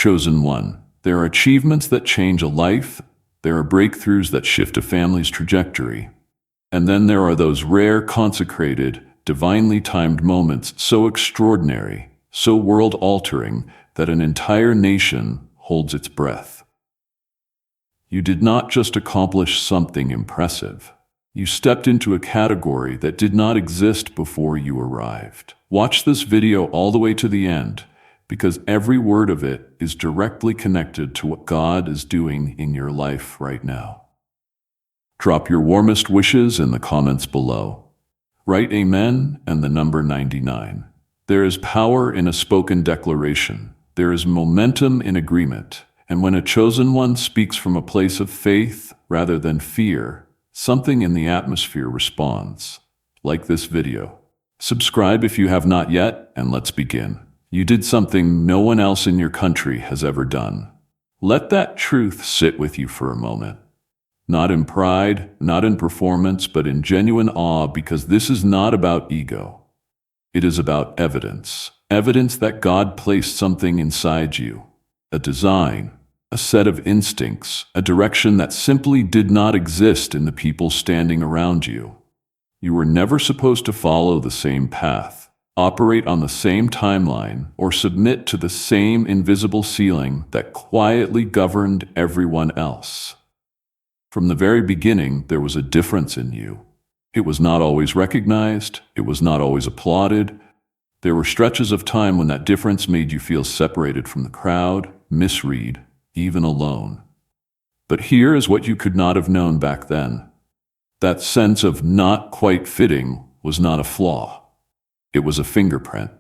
Chosen one. There are achievements that change a life. There are breakthroughs that shift a family's trajectory. And then there are those rare, consecrated, divinely timed moments so extraordinary, so world-altering, that an entire nation holds its breath. You did not just accomplish something impressive. You stepped into a category that did not exist before you arrived. Watch this video all the way to the end, because every word of it is directly connected to what God is doing in your life right now. Drop your warmest wishes in the comments below. Write Amen and the number 99. There is power in a spoken declaration. There is momentum in agreement. And when a chosen one speaks from a place of faith rather than fear, something in the atmosphere responds, like this video. Subscribe if you have not yet, and let's begin. You did something no one else in your country has ever done. Let that truth sit with you for a moment. Not in pride, not in performance, but in genuine awe, because this is not about ego. It is about evidence. Evidence that God placed something inside you. A design, a set of instincts, a direction that simply did not exist in the people standing around you. You were never supposed to follow the same path, operate on the same timeline, or submit to the same invisible ceiling that quietly governed everyone else. From the very beginning, there was a difference in you. It was not always recognized, it was not always applauded. There were stretches of time when that difference made you feel separated from the crowd, misread, even alone. But here is what you could not have known back then. That sense of not quite fitting was not a flaw. It was a fingerprint.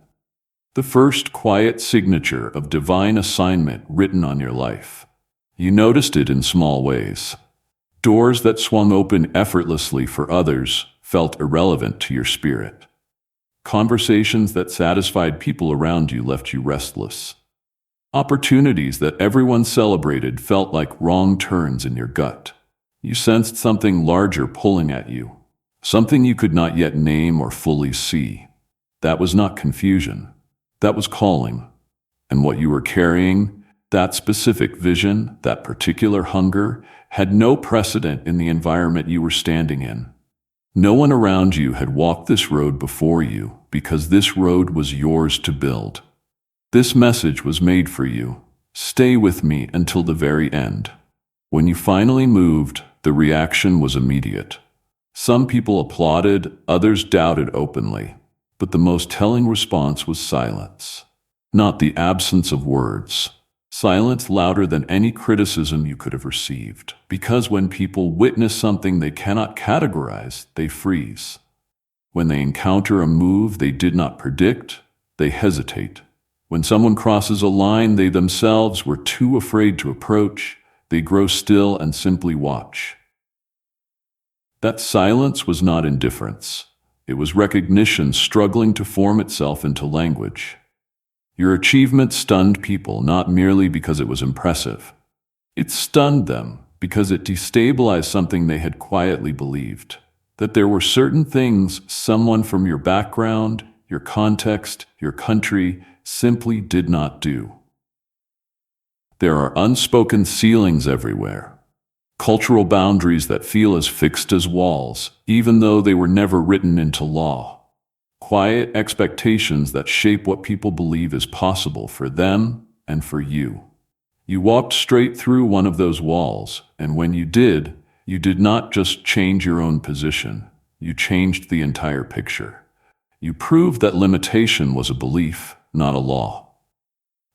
The first quiet signature of divine assignment written on your life. You noticed it in small ways. Doors that swung open effortlessly for others felt irrelevant to your spirit. Conversations that satisfied people around you left you restless. Opportunities that everyone celebrated felt like wrong turns in your gut. You sensed something larger pulling at you, something you could not yet name or fully see. That was not confusion. That was calling. And what you were carrying, that specific vision, that particular hunger, had no precedent in the environment you were standing in. No one around you had walked this road before you, because this road was yours to build. This message was made for you. Stay with me until the very end. When you finally moved, the reaction was immediate. Some people applauded, others doubted openly. But the most telling response was silence. Not the absence of words. Silence louder than any criticism you could have received. Because when people witness something they cannot categorize, they freeze. When they encounter a move they did not predict, they hesitate. When someone crosses a line they themselves were too afraid to approach, they grow still and simply watch. That silence was not indifference. It was recognition struggling to form itself into language. Your achievement stunned people not merely because it was impressive. It stunned them because it destabilized something they had quietly believed. That there were certain things someone from your background, your context, your country simply did not do. There are unspoken ceilings everywhere. Cultural boundaries that feel as fixed as walls, even though they were never written into law. Quiet expectations that shape what people believe is possible for them and for you. You walked straight through one of those walls, and when you did not just change your own position, you changed the entire picture. You proved that limitation was a belief, not a law.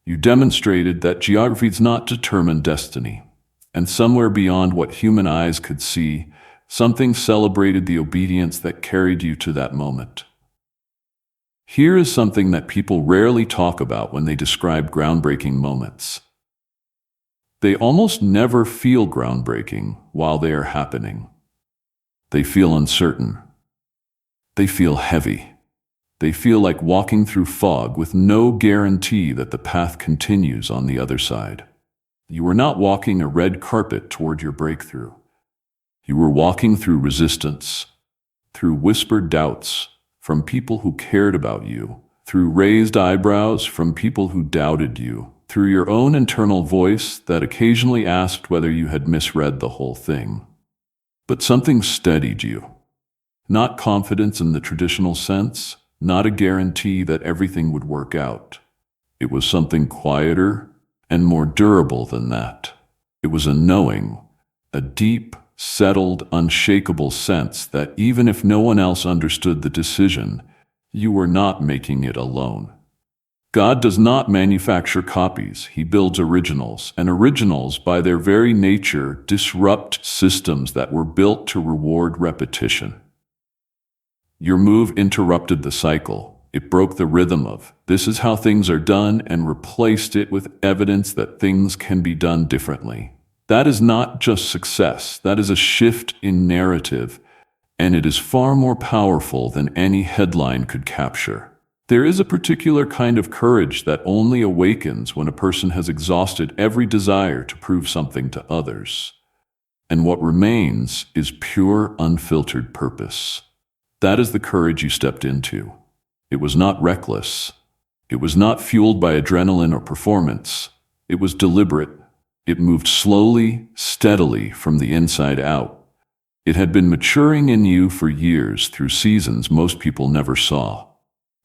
You demonstrated that geography does not determine destiny. And somewhere beyond what human eyes could see, something celebrated the obedience that carried you to that moment. Here is something that people rarely talk about when they describe groundbreaking moments. They almost never feel groundbreaking while they are happening. They feel uncertain. They feel heavy. They feel like walking through fog with no guarantee that the path continues on the other side. You were not walking a red carpet toward your breakthrough. You were walking through resistance, through whispered doubts from people who cared about you, through raised eyebrows from people who doubted you, through your own internal voice that occasionally asked whether you had misread the whole thing. But something steadied you. Not confidence in the traditional sense, not a guarantee that everything would work out. It was something quieter and more durable than that. It was a knowing, a deep, settled, unshakable sense that even if no one else understood the decision, you were not making it alone. God does not manufacture copies, He builds originals, and originals, by their very nature, disrupt systems that were built to reward repetition. Your move interrupted the cycle. It broke the rhythm of, "This is how things are done," and replaced it with evidence that things can be done differently. That is not just success, that is a shift in narrative, and it is far more powerful than any headline could capture. There is a particular kind of courage that only awakens when a person has exhausted every desire to prove something to others. And what remains is pure, unfiltered purpose. That is the courage you stepped into. It was not reckless. It was not fueled by adrenaline or performance. It was deliberate. It moved slowly, steadily from the inside out. It had been maturing in you for years through seasons most people never saw.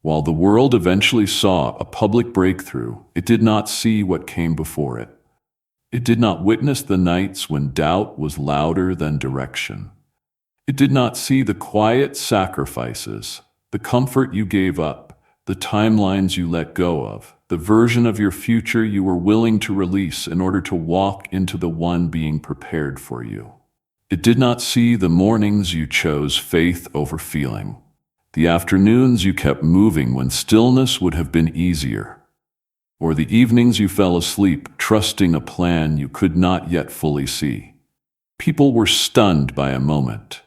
While the world eventually saw a public breakthrough, it did not see what came before it. It did not witness the nights when doubt was louder than direction. It did not see the quiet sacrifices, the comfort you gave up, the timelines you let go of, the version of your future you were willing to release in order to walk into the one being prepared for you. It did not see the mornings you chose faith over feeling, the afternoons you kept moving when stillness would have been easier, or the evenings you fell asleep trusting a plan you could not yet fully see. People were stunned by a moment.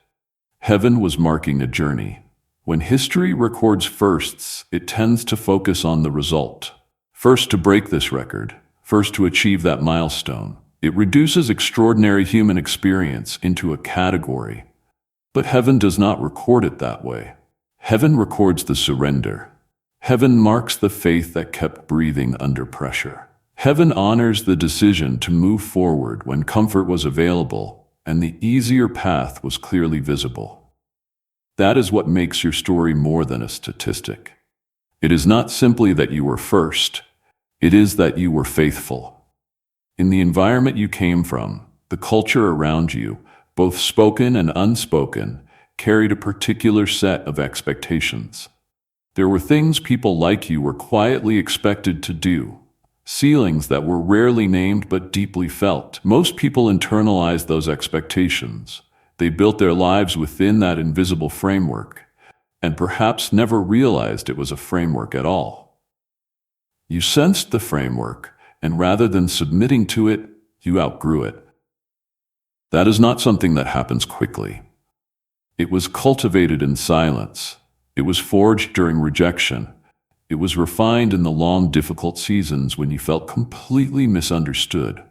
Heaven was marking a journey. When history records firsts, it tends to focus on the result. First to break this record, first to achieve that milestone. It reduces extraordinary human experience into a category. But heaven does not record it that way. Heaven records the surrender. Heaven marks the faith that kept breathing under pressure. Heaven honors the decision to move forward when comfort was available and the easier path was clearly visible. That is what makes your story more than a statistic. It is not simply that you were first, it is that you were faithful. In the environment you came from, the culture around you, both spoken and unspoken, carried a particular set of expectations. There were things people like you were quietly expected to do, ceilings that were rarely named but deeply felt. Most people internalized those expectations. They built their lives within that invisible framework, and perhaps never realized it was a framework at all. You sensed the framework, and rather than submitting to it, you outgrew it. That is not something that happens quickly. It was cultivated in silence. It was forged during rejection. It was refined in the long, difficult seasons when you felt completely misunderstood.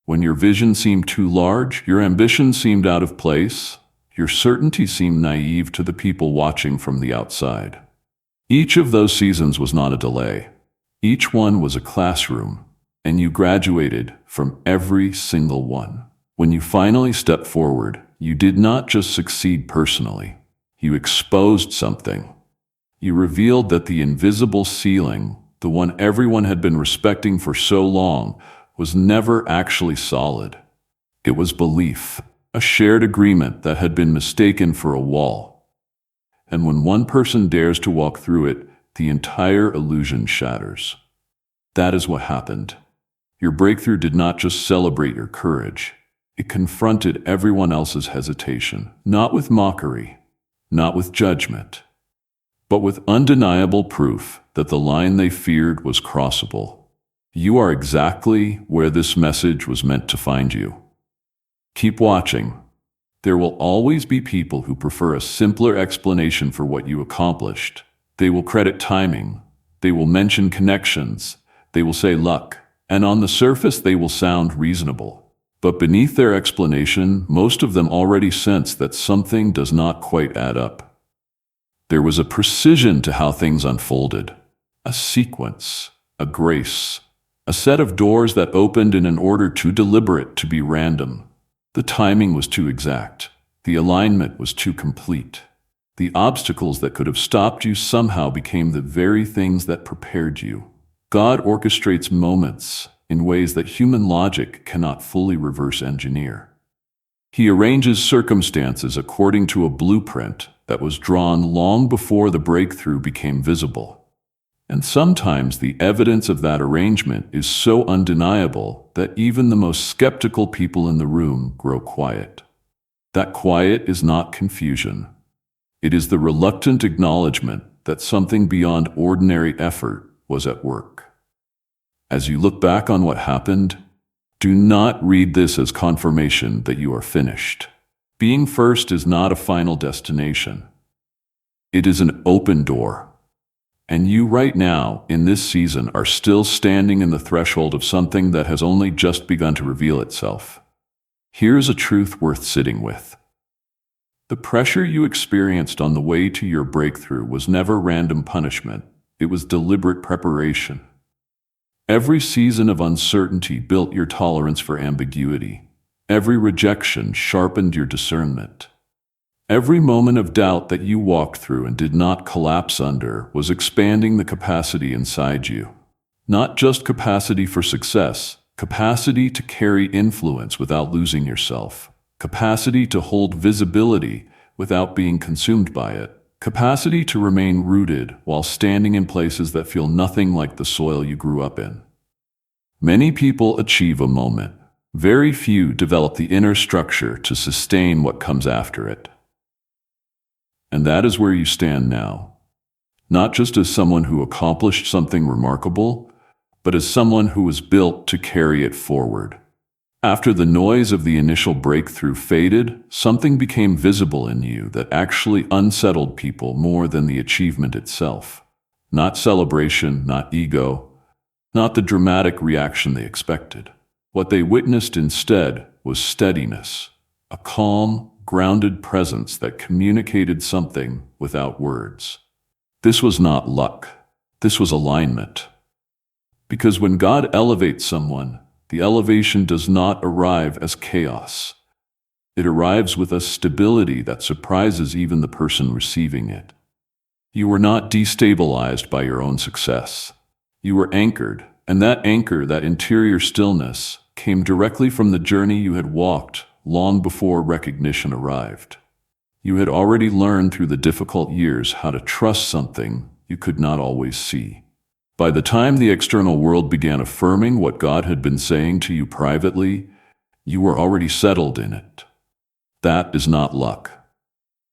When your vision seemed too large, your ambition seemed out of place, your certainty seemed naive to the people watching from the outside. Each of those seasons was not a delay. Each one was a classroom, and you graduated from every single one. When you finally stepped forward, you did not just succeed personally. You exposed something. You revealed that the invisible ceiling, the one everyone had been respecting for so long, was never actually solid. It was belief, a shared agreement that had been mistaken for a wall. And when one person dares to walk through it, the entire illusion shatters. That is what happened. Your breakthrough did not just celebrate your courage. It confronted everyone else's hesitation, not with mockery, not with judgment, but with undeniable proof that the line they feared was crossable. You are exactly where this message was meant to find you. Keep watching. There will always be people who prefer a simpler explanation for what you accomplished. They will credit timing. They will mention connections. They will say luck. And on the surface, they will sound reasonable. But beneath their explanation, most of them already sense that something does not quite add up. There was a precision to how things unfolded, a sequence, a grace, A set of doors that opened in an order too deliberate to be random. The timing was too exact. The alignment was too complete. The obstacles that could have stopped you somehow became the very things that prepared you. God orchestrates moments in ways that human logic cannot fully reverse engineer. He arranges circumstances according to a blueprint that was drawn long before the breakthrough became visible. And sometimes the evidence of that arrangement is so undeniable that even the most skeptical people in the room grow quiet. That quiet is not confusion. It is the reluctant acknowledgement that something beyond ordinary effort was at work. As you look back on what happened, do not read this as confirmation that you are finished. Being first is not a final destination. It is an open door. And you right now, in this season, are still standing in the threshold of something that has only just begun to reveal itself. Here's a truth worth sitting with. The pressure you experienced on the way to your breakthrough was never random punishment. It was deliberate preparation. Every season of uncertainty built your tolerance for ambiguity. Every rejection sharpened your discernment. Every moment of doubt that you walked through and did not collapse under was expanding the capacity inside you. Not just capacity for success, capacity to carry influence without losing yourself. Capacity to hold visibility without being consumed by it. Capacity to remain rooted while standing in places that feel nothing like the soil you grew up in. Many people achieve a moment. Very few develop the inner structure to sustain what comes after it. And that is where you stand now. Not just as someone who accomplished something remarkable, but as someone who was built to carry it forward. After the noise of the initial breakthrough faded, something became visible in you that actually unsettled people more than the achievement itself. Not celebration, not ego, not the dramatic reaction they expected. What they witnessed instead was steadiness, a calm, grounded presence that communicated something without words. This was not luck. This was alignment. Because when God elevates someone, the elevation does not arrive as chaos. It arrives with a stability that surprises even the person receiving it. You were not destabilized by your own success. You were anchored, and that anchor, that interior stillness, came directly from the journey you had walked long before recognition arrived. You had already learned through the difficult years how to trust something you could not always see. By the time the external world began affirming what God had been saying to you privately, you were already settled in it. That is not luck.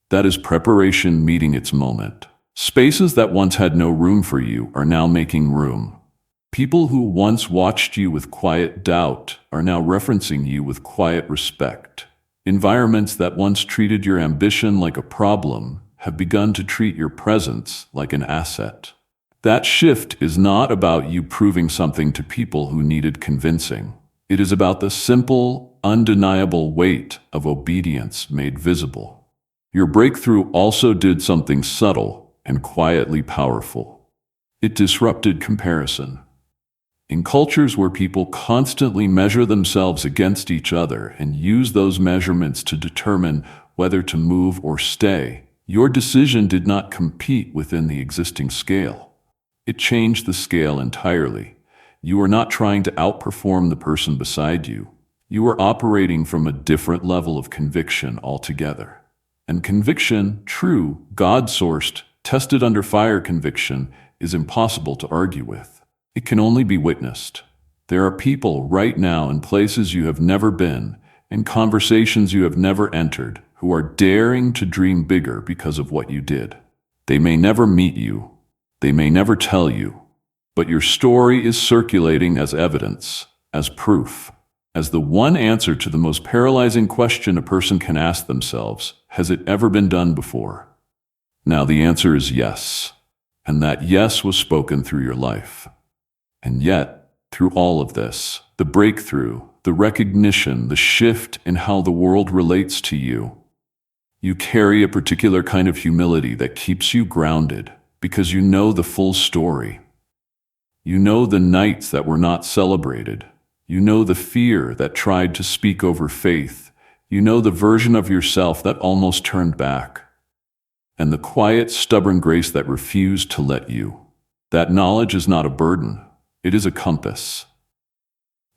That is preparation meeting its moment. Spaces that once had no room for you are now making room. People who once watched you with quiet doubt are now referencing you with quiet respect. Environments that once treated your ambition like a problem have begun to treat your presence like an asset. That shift is not about you proving something to people who needed convincing. It is about the simple, undeniable weight of obedience made visible. Your breakthrough also did something subtle and quietly powerful. It disrupted comparison. In cultures where people constantly measure themselves against each other and use those measurements to determine whether to move or stay, your decision did not compete within the existing scale. It changed the scale entirely. You are not trying to outperform the person beside you. You are operating from a different level of conviction altogether. And conviction, true, God-sourced, tested under fire conviction, is impossible to argue with. It can only be witnessed. There are people right now in places you have never been, in conversations you have never entered, who are daring to dream bigger because of what you did. They may never meet you. They may never tell you, but your story is circulating as evidence, as proof, as the one answer to the most paralyzing question a person can ask themselves: has it ever been done before? Now the answer is yes, and that yes was spoken through your life. And yet, through all of this, the breakthrough, the recognition, the shift in how the world relates to you, you carry a particular kind of humility that keeps you grounded, because you know the full story. You know the nights that were not celebrated. You know the fear that tried to speak over faith. You know the version of yourself that almost turned back. And the quiet, stubborn grace that refused to let you. That knowledge is not a burden. It is a compass.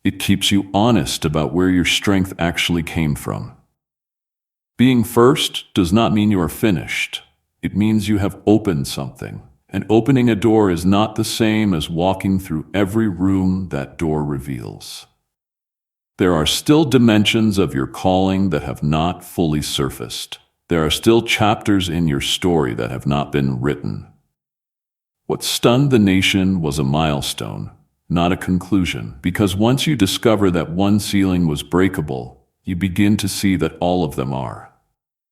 It keeps you honest about where your strength actually came from. Being first does not mean you are finished. It means you have opened something. And opening a door is not the same as walking through every room that door reveals. There are still dimensions of your calling that have not fully surfaced. There are still chapters in your story that have not been written. What stunned the nation was a milestone, not a conclusion, because once you discover that one ceiling was breakable, you begin to see that all of them are.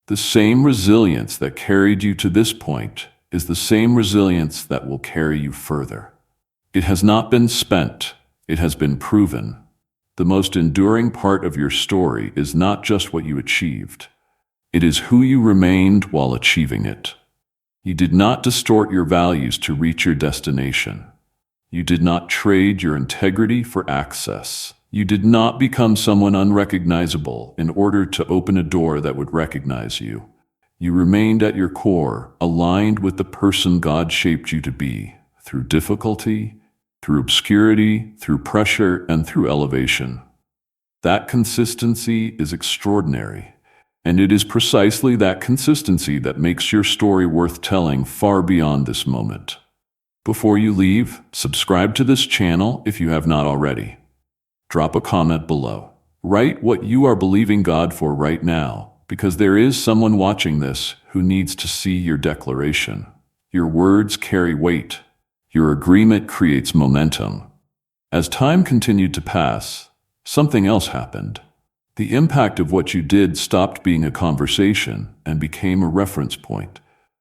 The same resilience that carried you to this point is the same resilience that will carry you further. It has not been spent, it has been proven. The most enduring part of your story is not just what you achieved. It is who you remained while achieving it. You did not distort your values to reach your destination. You did not trade your integrity for access. You did not become someone unrecognizable in order to open a door that would recognize you. You remained at your core, aligned with the person God shaped you to be, through difficulty, through obscurity, through pressure, and through elevation. That consistency is extraordinary, and it is precisely that consistency that makes your story worth telling far beyond this moment. Before you leave, subscribe to this channel if you have not already. Drop a comment below. Write what you are believing God for right now, because there is someone watching this who needs to see your declaration. Your words carry weight. Your agreement creates momentum. As time continued to pass, something else happened. The impact of what you did stopped being a conversation and became a reference point.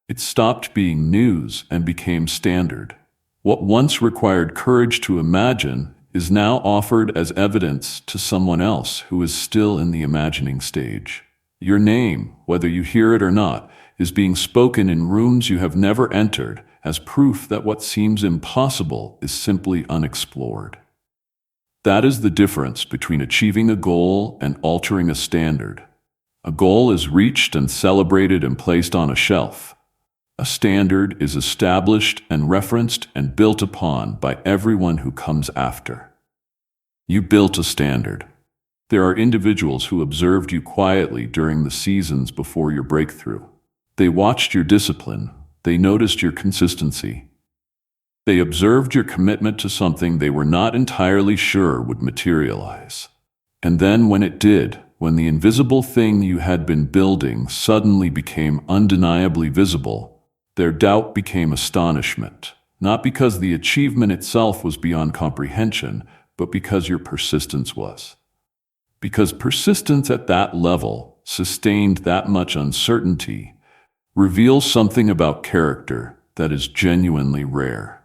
It stopped being news and became standard. What once required courage to imagine is now offered as evidence to someone else who is still in the imagining stage. Your name, whether you hear it or not, is being spoken in rooms you have never entered as proof that what seems impossible is simply unexplored. That is the difference between achieving a goal and altering a standard. A goal is reached and celebrated and placed on a shelf. A standard is established and referenced and built upon by everyone who comes after. You built a standard. There are individuals who observed you quietly during the seasons before your breakthrough. They watched your discipline. They noticed your consistency. They observed your commitment to something they were not entirely sure would materialize. And then when it did, when the invisible thing you had been building suddenly became undeniably visible, their doubt became astonishment, not because the achievement itself was beyond comprehension, but because your persistence was. Because persistence at that level, sustained that much uncertainty, reveals something about character that is genuinely rare.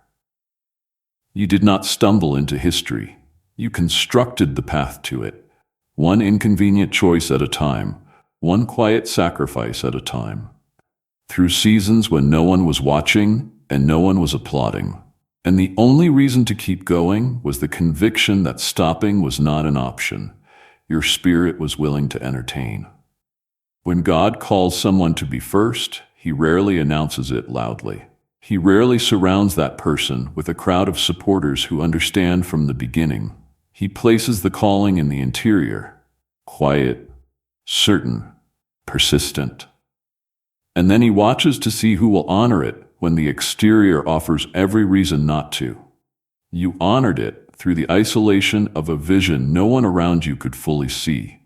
You did not stumble into history. You constructed the path to it, one inconvenient choice at a time, one quiet sacrifice at a time. Through seasons when no one was watching and no one was applauding. And the only reason to keep going was the conviction that stopping was not an option. Your spirit was willing to entertain. When God calls someone to be first, He rarely announces it loudly. He rarely surrounds that person with a crowd of supporters who understand from the beginning. He places the calling in the interior, quiet, certain, persistent. And then He watches to see who will honor it when the exterior offers every reason not to. You honored it through the isolation of a vision no one around you could fully see,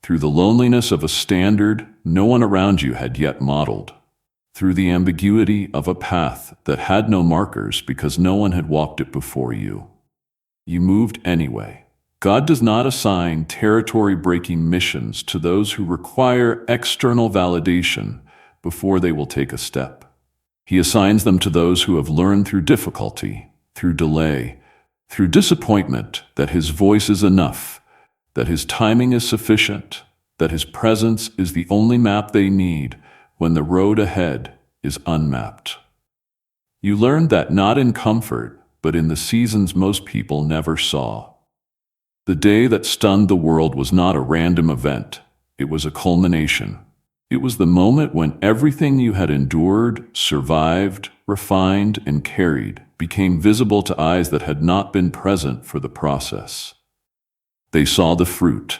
through the loneliness of a standard no one around you had yet modeled, through the ambiguity of a path that had no markers because no one had walked it before you. You moved anyway. God does not assign territory-breaking missions to those who require external validation before they will take a step. He assigns them to those who have learned through difficulty, through delay, through disappointment that His voice is enough, that His timing is sufficient, that His presence is the only map they need when the road ahead is unmapped. You learned that not in comfort, but in the seasons most people never saw. The day that stunned the world was not a random event. It was a culmination. It was the moment when everything you had endured, survived, refined, and carried became visible to eyes that had not been present for the process. They saw the fruit.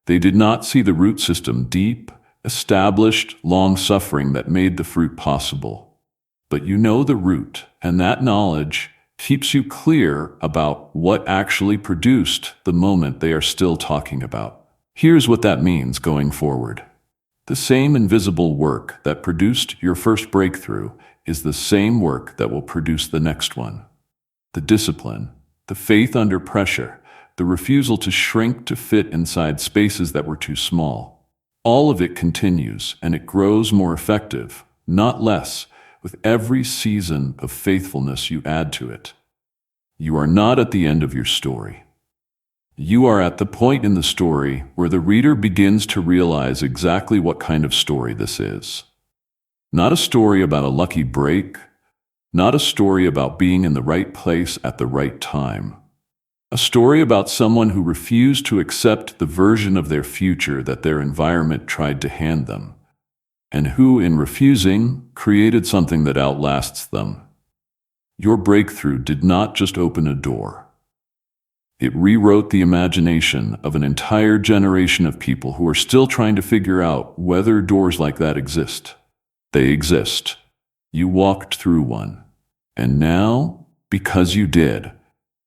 They did not see the root system, deep, established, long-suffering that made the fruit possible. But you know the root, and that knowledge keeps you clear about what actually produced the moment they are still talking about. Here's what that means going forward. The same invisible work that produced your first breakthrough is the same work that will produce the next one. The discipline, the faith under pressure, the refusal to shrink to fit inside spaces that were too small. All of it continues, and it grows more effective, not less, with every season of faithfulness you add to it. You are not at the end of your story. You are at the point in the story where the reader begins to realize exactly what kind of story this is. Not a story about a lucky break, not a story about being in the right place at the right time. A story about someone who refused to accept the version of their future that their environment tried to hand them, and who, in refusing, created something that outlasts them. Your breakthrough did not just open a door. It rewrote the imagination of an entire generation of people who are still trying to figure out whether doors like that exist. They exist. You walked through one. And now, because you did,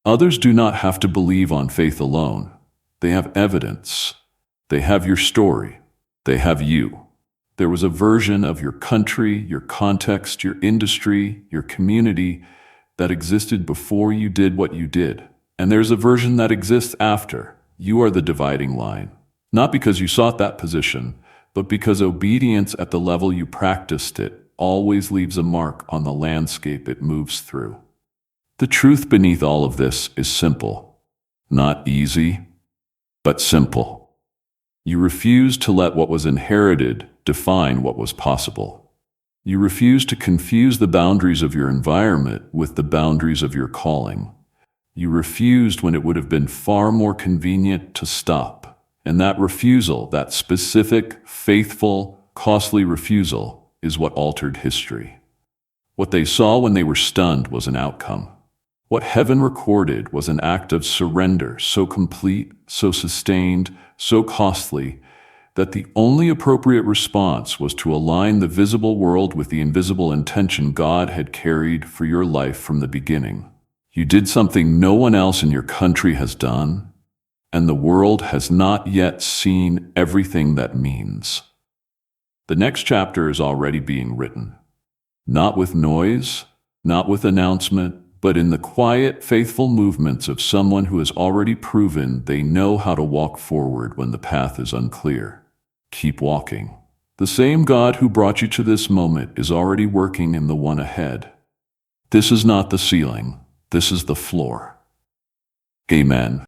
others do not have to believe on faith alone. They have evidence. They have your story. They have you. There was a version of your country, your context, your industry, your community that existed before you did what you did. And there's a version that exists after. You are the dividing line. Not because you sought that position, but because obedience at the level you practiced it always leaves a mark on the landscape it moves through. The truth beneath all of this is simple. Not easy, but simple. You refuse to let what was inherited define what was possible. You refuse to confuse the boundaries of your environment with the boundaries of your calling. You refused when it would have been far more convenient to stop. And that refusal, that specific, faithful, costly refusal, is what altered history. What they saw when they were stunned was an outcome. What heaven recorded was an act of surrender so complete, so sustained, so costly, that the only appropriate response was to align the visible world with the invisible intention God had carried for your life from the beginning. You did something no one else in your country has done, and the world has not yet seen everything that means. The next chapter is already being written. Not with noise, not with announcement, but in the quiet, faithful movements of someone who has already proven they know how to walk forward when the path is unclear. Keep walking. The same God who brought you to this moment is already working in the one ahead. This is not the ceiling. This is the floor. Amen.